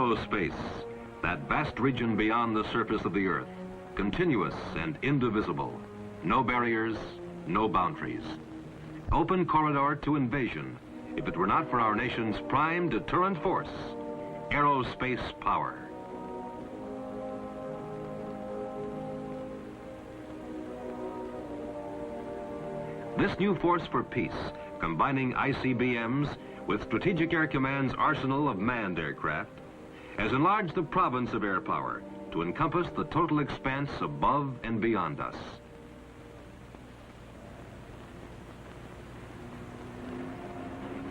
Aerospace, that vast region beyond the surface of the Earth, continuous and indivisible. No barriers, no boundaries. Open corridor to invasion, if it were not for our nation's prime deterrent force, aerospace power. This new force for peace, combining ICBMs with Strategic Air Command's arsenal of manned aircraft, has enlarged the province of air power to encompass the total expanse above and beyond us.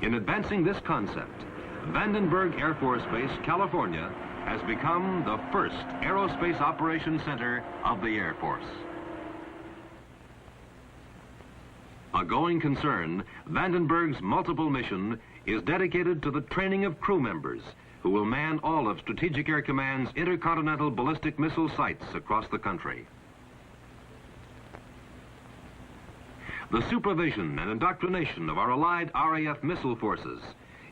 In advancing this concept, Vandenberg Air Force Base, California, has become the first aerospace operations center of the Air Force. A going concern, Vandenberg's multiple mission is dedicated to the training of crew members who will man all of Strategic Air Command's intercontinental ballistic missile sites across the country. The supervision and indoctrination of our allied RAF missile forces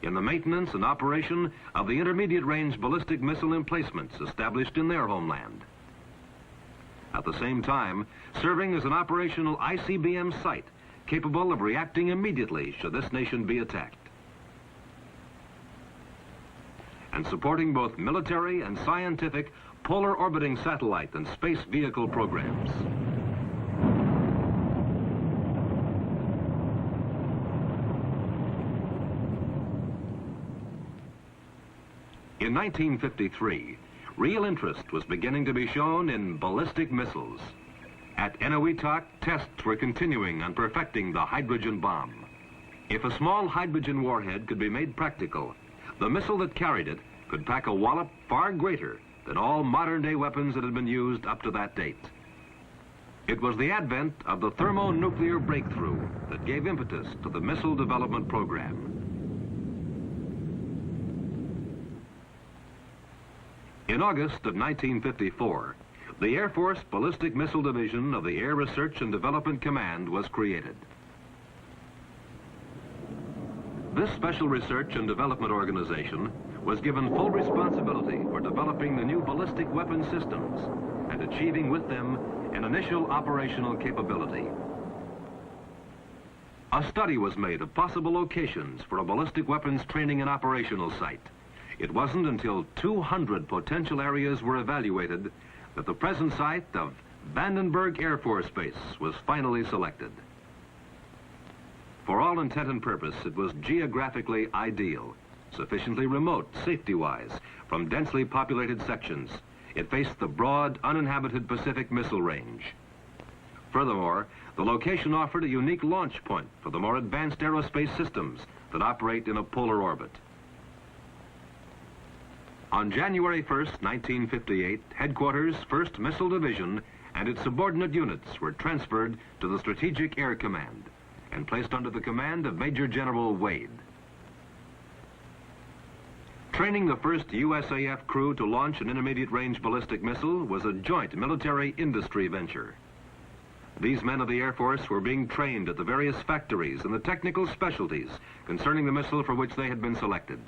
in the maintenance and operation of the intermediate-range ballistic missile emplacements established in their homeland. At the same time, serving as an operational ICBM site capable of reacting immediately should this nation be attacked. And supporting both military and scientific polar orbiting satellite and space vehicle programs. In 1953, real interest was beginning to be shown in ballistic missiles. At Eniwetok, tests were continuing on perfecting the hydrogen bomb. If a small hydrogen warhead could be made practical, the missile that carried it could pack a wallop far greater than all modern-day weapons that had been used up to that date. It was the advent of the thermonuclear breakthrough that gave impetus to the missile development program. In August of 1954, the Air Force Ballistic Missile Division of the Air Research and Development Command was created. This special research and development organization was given full responsibility for developing the new ballistic weapon systems and achieving with them an initial operational capability. A study was made of possible locations for a ballistic weapons training and operational site. It wasn't until 200 potential areas were evaluated that the present site of Vandenberg Air Force Base was finally selected. For all intent and purpose, it was geographically ideal, sufficiently remote, safety-wise, from densely populated sections. It faced the broad, uninhabited Pacific missile range. Furthermore, the location offered a unique launch point for the more advanced aerospace systems that operate in a polar orbit. On January 1st, 1958, Headquarters, 1st Missile Division, and its subordinate units were transferred to the Strategic Air Command and placed under the command of Major General Wade. Training the first USAF crew to launch an intermediate-range ballistic missile was a joint military industry venture. These men of the Air Force were being trained at the various factories and the technical specialties concerning the missile for which they had been selected.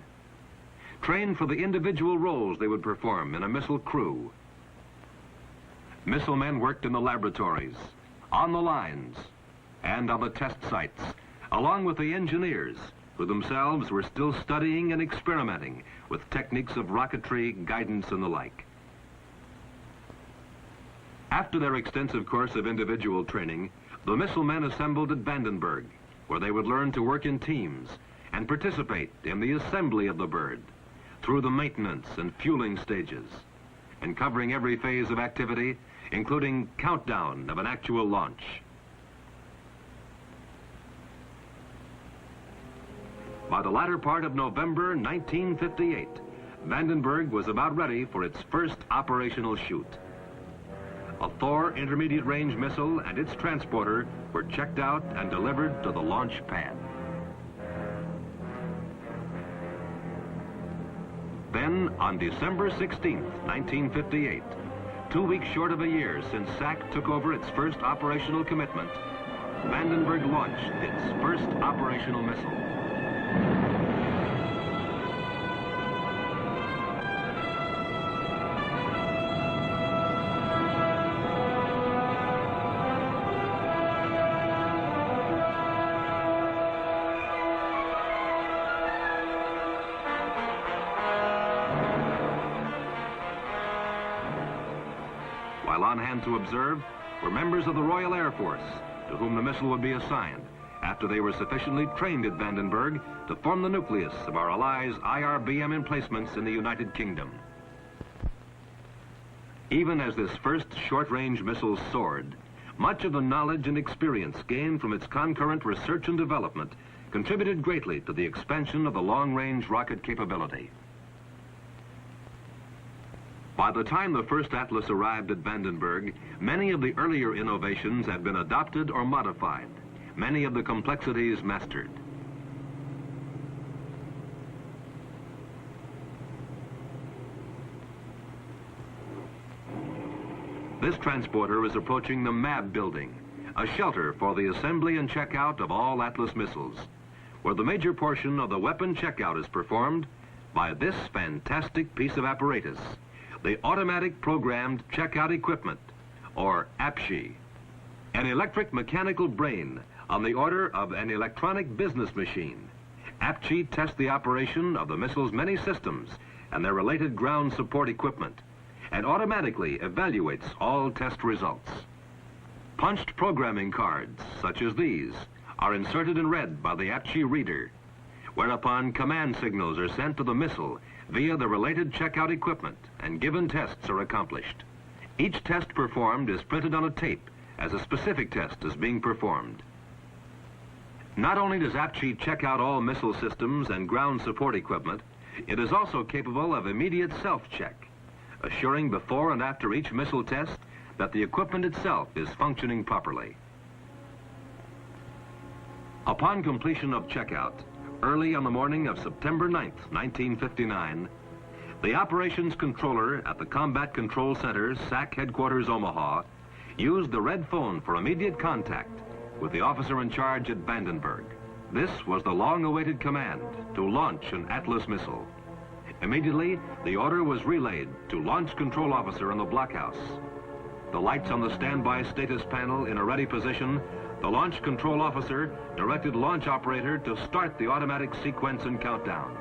Trained for the individual roles they would perform in a missile crew. Missile men worked in the laboratories, on the lines, and on the test sites, along with the engineers, who themselves were still studying and experimenting with techniques of rocketry, guidance, and the like. After their extensive course of individual training, the missile men assembled at Vandenberg, where they would learn to work in teams and participate in the assembly of the bird, through the maintenance and fueling stages, and covering every phase of activity, including countdown of an actual launch. By the latter part of November 1958, Vandenberg was about ready for its first operational shoot. A Thor intermediate-range missile and its transporter were checked out and delivered to the launch pad. Then, on December 16th, 1958, 2 weeks short of a year since SAC took over its first operational commitment, Vandenberg launched its first operational missile. on hand to observe were members of the Royal Air Force, to whom the missile would be assigned after they were sufficiently trained at Vandenberg to form the nucleus of our Allies' IRBM emplacements in the United Kingdom. Even as this first short-range missile soared, much of the knowledge and experience gained from its concurrent research and development contributed greatly to the expansion of the long-range rocket capability. By the time the first Atlas arrived at Vandenberg, many of the earlier innovations had been adopted or modified, many of the complexities mastered. This transporter is approaching the MAB building, a shelter for the assembly and checkout of all Atlas missiles, where the major portion of the weapon checkout is performed by this fantastic piece of apparatus, the Automatic Programmed Checkout Equipment, or APCHE, an electric mechanical brain on the order of an electronic business machine. APCHE tests the operation of the missile's many systems and their related ground support equipment, and automatically evaluates all test results. Punched programming cards, such as these, are inserted and read by the APCHE reader, whereupon command signals are sent to the missile via the related checkout equipment, and given tests are accomplished. Each test performed is printed on a tape as a specific test is being performed. Not only does APCHE check out all missile systems and ground support equipment, it is also capable of immediate self-check, assuring before and after each missile test that the equipment itself is functioning properly. Upon completion of checkout, early on the morning of September 9th, 1959, the operations controller at the Combat Control Center, SAC Headquarters, Omaha, used the red phone for immediate contact with the officer in charge at Vandenberg. This was the long-awaited command to launch an Atlas missile. Immediately, the order was relayed to Launch Control Officer in the blockhouse. The lights on the standby status panel in a ready position, the Launch Control Officer directed launch operator to start the automatic sequence and countdown.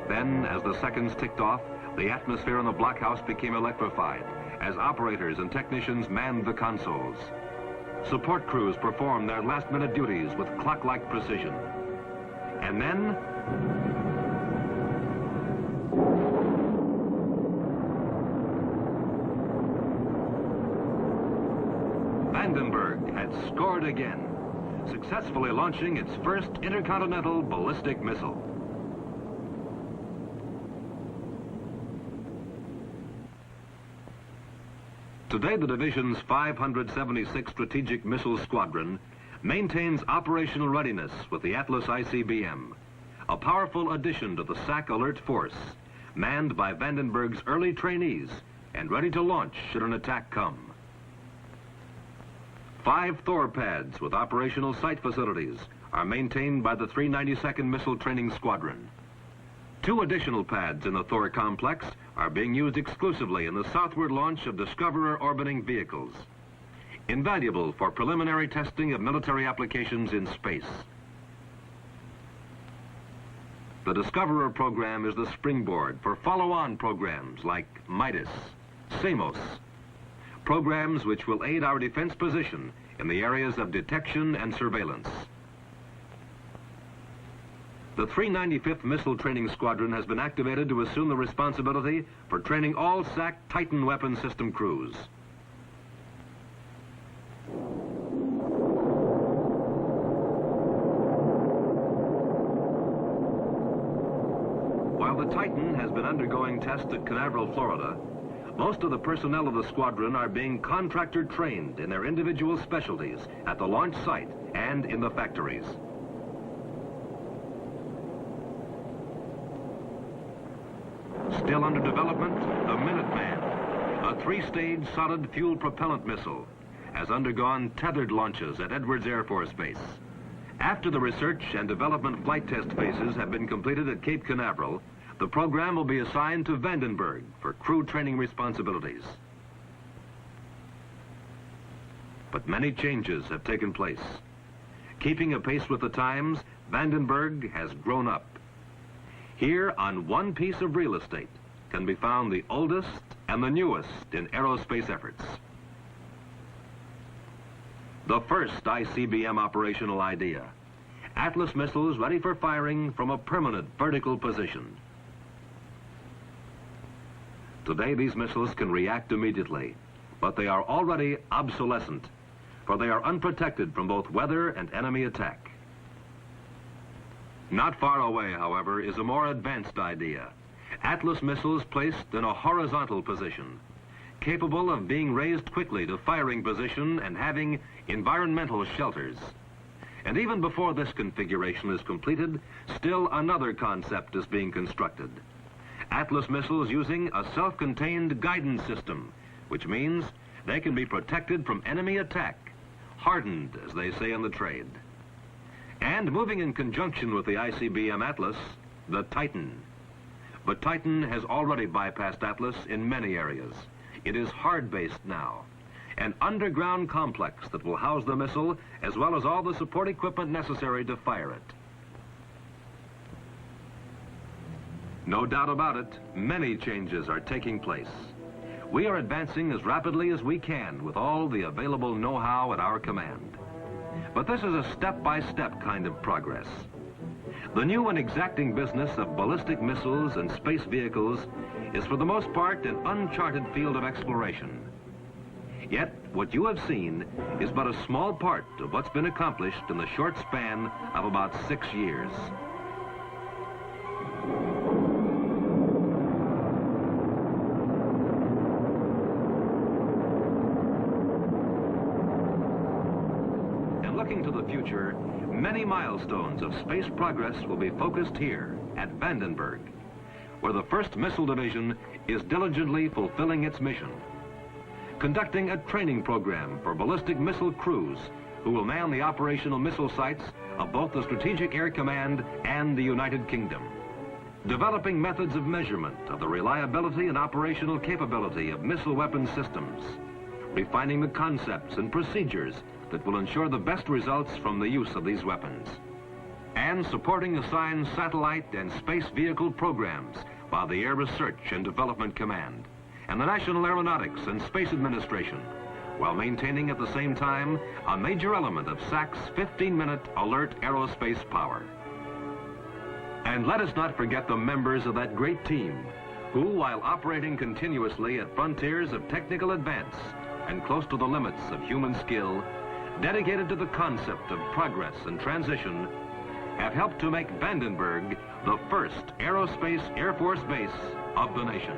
Then, as the seconds ticked off, the atmosphere in the blockhouse became electrified as operators and technicians manned the consoles. Support crews performed their last-minute duties with clock-like precision. And then, Vandenberg had scored again, successfully launching its first intercontinental ballistic missile. Today, the division's 576th Strategic Missile Squadron maintains operational readiness with the Atlas ICBM, a powerful addition to the SAC Alert Force, manned by Vandenberg's early trainees and ready to launch should an attack come. 5 Thor pads with operational site facilities are maintained by the 392nd Missile Training Squadron. 2 additional pads in the Thor complex are being used exclusively in the southward launch of Discoverer orbiting vehicles, invaluable for preliminary testing of military applications in space. The Discoverer program is the springboard for follow-on programs like Midas, Samos, programs which will aid our defense position in the areas of detection and surveillance. The 395th Missile Training Squadron has been activated to assume the responsibility for training all SAC Titan weapon system crews. While the Titan has been undergoing tests at Canaveral, Florida, most of the personnel of the squadron are being contractor trained in their individual specialties at the launch site and in the factories. Still under development, the Minuteman, a 3-stage solid fuel propellant missile, has undergone tethered launches at Edwards Air Force Base. After the research and development flight test phases have been completed at Cape Canaveral, the program will be assigned to Vandenberg for crew training responsibilities. But many changes have taken place. Keeping apace with the times, Vandenberg has grown up. Here, on one piece of real estate, can be found the oldest and the newest in aerospace efforts. The first ICBM operational idea: Atlas missiles ready for firing from a permanent vertical position. Today, these missiles can react immediately, but they are already obsolescent, for they are unprotected from both weather and enemy attack. Not far away, however, is a more advanced idea: Atlas missiles placed in a horizontal position, capable of being raised quickly to firing position and having environmental shelters. And even before this configuration is completed, still another concept is being constructed: Atlas missiles using a self-contained guidance system, which means they can be protected from enemy attack, hardened, as they say in the trade. And moving in conjunction with the ICBM Atlas, the Titan. But Titan has already bypassed Atlas in many areas. It is hard-based now, an underground complex that will house the missile as well as all the support equipment necessary to fire it. No doubt about it, many changes are taking place. We are advancing as rapidly as we can with all the available know-how at our command. But this is a step-by-step kind of progress. The new and exacting business of ballistic missiles and space vehicles is for the most part an uncharted field of exploration. Yet, what you have seen is but a small part of what's been accomplished in the short span of about 6 years. And looking to the future, many milestones of space progress will be focused here at Vandenberg, where the 1st Missile Division is diligently fulfilling its mission, conducting a training program for ballistic missile crews who will man the operational missile sites of both the Strategic Air Command and the United Kingdom, developing methods of measurement of the reliability and operational capability of missile weapon systems, refining the concepts and procedures that will ensure the best results from the use of these weapons, and supporting assigned satellite and space vehicle programs by the Air Research and Development Command and the National Aeronautics and Space Administration, while maintaining at the same time a major element of SAC's 15-minute alert aerospace power. And let us not forget the members of that great team who, while operating continuously at frontiers of technical advance and close to the limits of human skill, dedicated to the concept of progress and transition, have helped to make Vandenberg the first aerospace Air Force base of the nation.